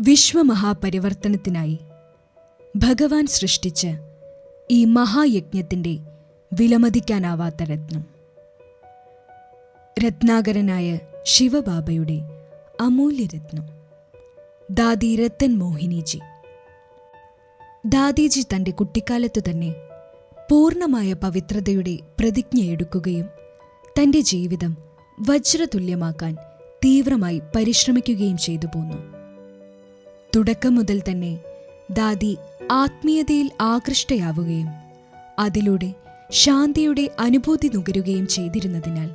വിശ്വമഹാപരിവർത്തനത്തിനായി ഭഗവാൻ സൃഷ്ടിച്ച ഈ മഹായജ്ഞത്തിൻ്റെ വിലമതിക്കാനാവാത്ത രത്നം, രത്നാകരനായ ശിവബാബയുടെ അമൂല്യരത്നം, ദാദി രത്തൻ മോഹിനിജി. ദാദിജി തൻ്റെ കുട്ടിക്കാലത്തു തന്നെ പൂർണ്ണമായ പവിത്രതയുടെ പ്രതിജ്ഞയെടുക്കുകയും തൻ്റെ ജീവിതം വജ്രതുല്യമാക്കാൻ തീവ്രമായി പരിശ്രമിക്കുകയും ചെയ്തു പോന്നു. തുടക്കം മുതൽ തന്നെ ദാദി ആത്മീയതയിൽ ആകൃഷ്ടയാവുകയും അതിലൂടെ ശാന്തിയുടെ അനുഭൂതി നുകരുകയും ചെയ്തിരുന്നതിനാൽ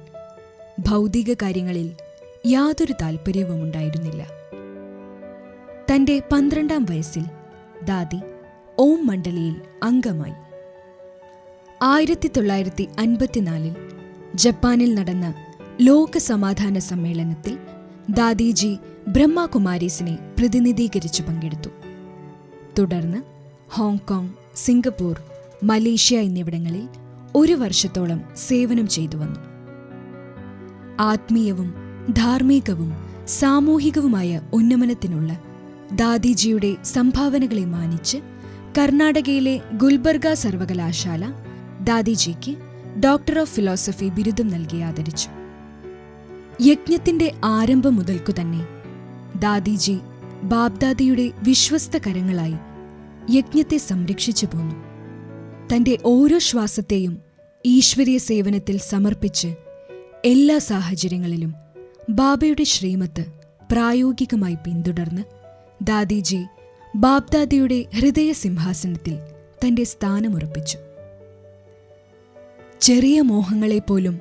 ഭൗതിക കാര്യങ്ങളിൽ യാതൊരു താൽപ്പര്യവുമുണ്ടായിരുന്നില്ല. തൻ്റെ 12-ാം വയസ്സിൽ ദാദി ഓം മണ്ഡലിയിൽ അംഗമായി. 1954 ജപ്പാനിൽ നടന്ന ലോക സമാധാന സമ്മേളനത്തിൽ ദാദിജി ബ്രഹ്മകുമാരീസിനെ പ്രതിനിധീകരിച്ചു പങ്കെടുത്തു. തുടർന്ന് ഹോങ്കോങ്, സിംഗപ്പൂർ, മലേഷ്യ എന്നിവിടങ്ങളിൽ 1 വർഷത്തോളം സേവനം ചെയ്തു വന്നു. ആത്മീയവും ധാർമ്മികവും സാമൂഹികവുമായ ഉന്നമനത്തിനുള്ള ദാദിജിയുടെ സംഭാവനകളെ മാനിച്ച് കർണാടകയിലെ ഗുൽബർഗ സർവകലാശാല ദാദിജിക്ക് ഡോക്ടർ ഓഫ് ഫിലോസഫി ബിരുദം നൽകി ആദരിച്ചു. യജ്ഞത്തിന്റെ ആരംഭം മുതൽക്കു തന്നെ ദാദിജി ബാബ്ദാദിയുടെ വിശ്വസ്ത കരങ്ങളായി യജ്ഞത്തെ സംരക്ഷിച്ചു പോന്നു. തന്റെ ഓരോ ശ്വാസത്തെയും ഈശ്വരീയ സേവനത്തിൽ സമർപ്പിച്ച് എല്ലാ സാഹചര്യങ്ങളിലും ബാബയുടെ ശ്രീമത്ത് പ്രായോഗികമായി പിന്തുടർന്ന് ദാദിജി ബാബ്ദാദിയുടെ ഹൃദയ സിംഹാസനത്തിൽ തന്റെ സ്ഥാനമുറപ്പിച്ചു. ചെറിയ മോഹങ്ങളെപ്പോലും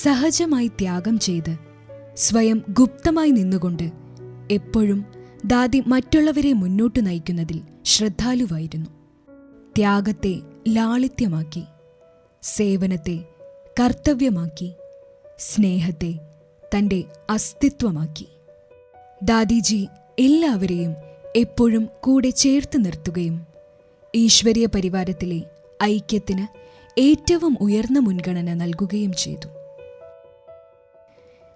സഹജമായി ത്യാഗം ചെയ്ത് സ്വയം ഗുപ്തമായി നിന്നുകൊണ്ട് എപ്പോഴും ദാദി മറ്റുള്ളവരെ മുന്നോട്ടു നയിക്കുന്നതിൽ ശ്രദ്ധാലുവായിരുന്നു. ത്യാഗത്തെ ലാളിത്യമാക്കി, സേവനത്തെ കർത്തവ്യമാക്കി, സ്നേഹത്തെ തൻ്റെ അസ്തിത്വമാക്കി. ദാദിജി എല്ലാവരെയും എപ്പോഴും കൂടെ ചേർത്ത് നിർത്തുകയും ഈശ്വരീയ പരിവാരത്തിലെ ഐക്യത്തിന് ഏറ്റവും ഉയർന്ന മുൻഗണന നൽകുകയും ചെയ്തു.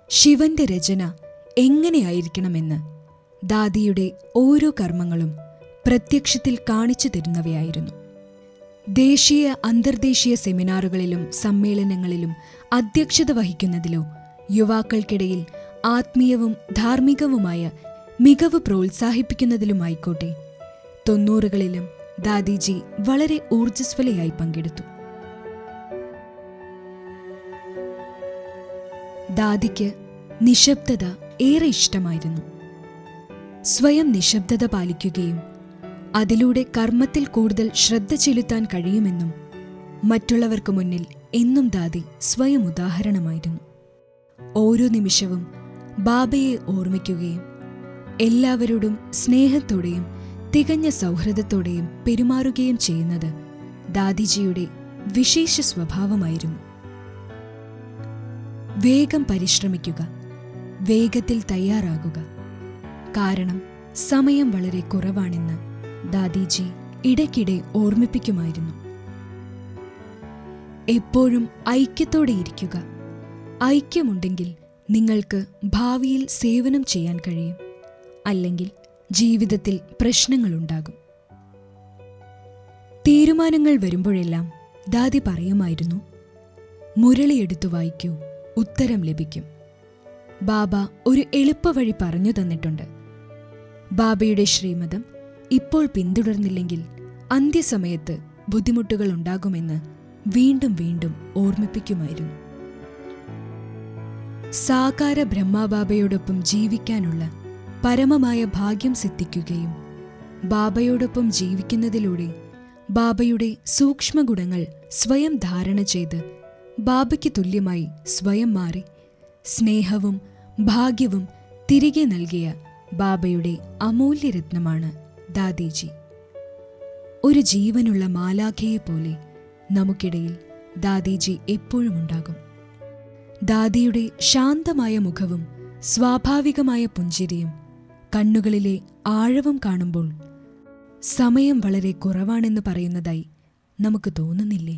ശിവന്റെ രചന എങ്ങനെയായിരിക്കണമെന്ന് ദാദിയുടെ ഓരോ കർമ്മങ്ങളും പ്രത്യക്ഷത്തിൽ കാണിച്ചു തരുന്നവയായിരുന്നു. ദേശീയ അന്തർദേശീയ സെമിനാറുകളിലും സമ്മേളനങ്ങളിലും അധ്യക്ഷത വഹിക്കുന്നതിലോ യുവാക്കൾക്കിടയിൽ ആത്മീയവും ധാർമ്മികവുമായ മികവ് പ്രോത്സാഹിപ്പിക്കുന്നതിലുമായിക്കോട്ടെ 90കളിലും ദാദിജി വളരെ ഊർജ്ജസ്വലയായി പങ്കെടുത്തു. ദാദിക്ക് നിശബ്ദത ഏറെ ഇഷ്ടമായിരുന്നു. സ്വയം നിശബ്ദത പാലിക്കുകയും അതിലൂടെ കർമ്മത്തിൽ കൂടുതൽ ശ്രദ്ധ ചെലുത്താൻ കഴിയുമെന്നും മറ്റുള്ളവർക്ക് മുന്നിൽ എന്നും ദാദി സ്വയം ഉദാഹരണമായിരുന്നു. ഓരോ നിമിഷവും ബാബയെ ഓർമ്മിക്കുകയും എല്ലാവരോടും സ്നേഹത്തോടെയും തികഞ്ഞ സൗഹൃദത്തോടെയും പെരുമാറുകയും ചെയ്യുന്നത് ദാദിജിയുടെ വിശേഷ സ്വഭാവമായിരുന്നു. വേഗം പരിശ്രമിക്കുക, വേഗത്തിൽ തയ്യാറാകുക, കാരണം സമയം വളരെ കുറവാണെന്ന് ദാദിജി ഇടയ്ക്കിടെ ഓർമ്മിപ്പിക്കുമായിരുന്നു. എപ്പോഴും ഐക്യത്തോടെ ഇരിക്കുക. ഐക്യമുണ്ടെങ്കിൽ നിങ്ങൾക്ക് ഭാവിയിൽ സേവനം ചെയ്യാൻ കഴിയും, അല്ലെങ്കിൽ ജീവിതത്തിൽ പ്രശ്നങ്ങളുണ്ടാകും. തീരുമാനങ്ങൾ വരുമ്പോഴെല്ലാം ദാദി പറയുമായിരുന്നു, മുരളിയെടുത്തു വായിക്കൂ, ഉത്തരം ലഭിക്കും. ബാബ ഒരു എളുപ്പവഴി പറഞ്ഞു തന്നിട്ടുണ്ട്. ബാബയുടെ ശ്രീമതം ഇപ്പോൾ പിന്തുടർന്നില്ലെങ്കിൽ അന്ത്യസമയത്ത് ബുദ്ധിമുട്ടുകൾ ഉണ്ടാകുമെന്ന് വീണ്ടും വീണ്ടും ഓർമ്മിപ്പിക്കുമായിരുന്നു. സാകാര ബ്രഹ്മബാബയോടൊപ്പം ജീവിക്കാനുള്ള പരമമായ ഭാഗ്യം സിദ്ധിക്കുകയും ബാബയോടൊപ്പം ജീവിക്കുന്നതിലൂടെ ബാബയുടെ സൂക്ഷ്മഗുണങ്ങൾ സ്വയം ധാരണ ചെയ്ത് ബാബയ്ക്ക് തുല്യമായി സ്വയം മാറി സ്നേഹവും ഭാഗ്യവും തിരികെ നൽകിയ ബാബയുടെ അമൂല്യരത്നമാണ് ദാദിജി. ഒരു ജീവനുള്ള മാലാഖയെപ്പോലെ നമുക്കിടയിൽ ദാദിജി എപ്പോഴും ഉണ്ടാകും. ദാദിയുടെ ശാന്തമായ മുഖവും സ്വാഭാവികമായ പുഞ്ചിരിയും കണ്ണുകളിലെ ആഴവും കാണുമ്പോൾ സമയം വളരെ കുറവാണെന്ന് പറയുന്നതായി നമുക്ക് തോന്നുന്നില്ലേ?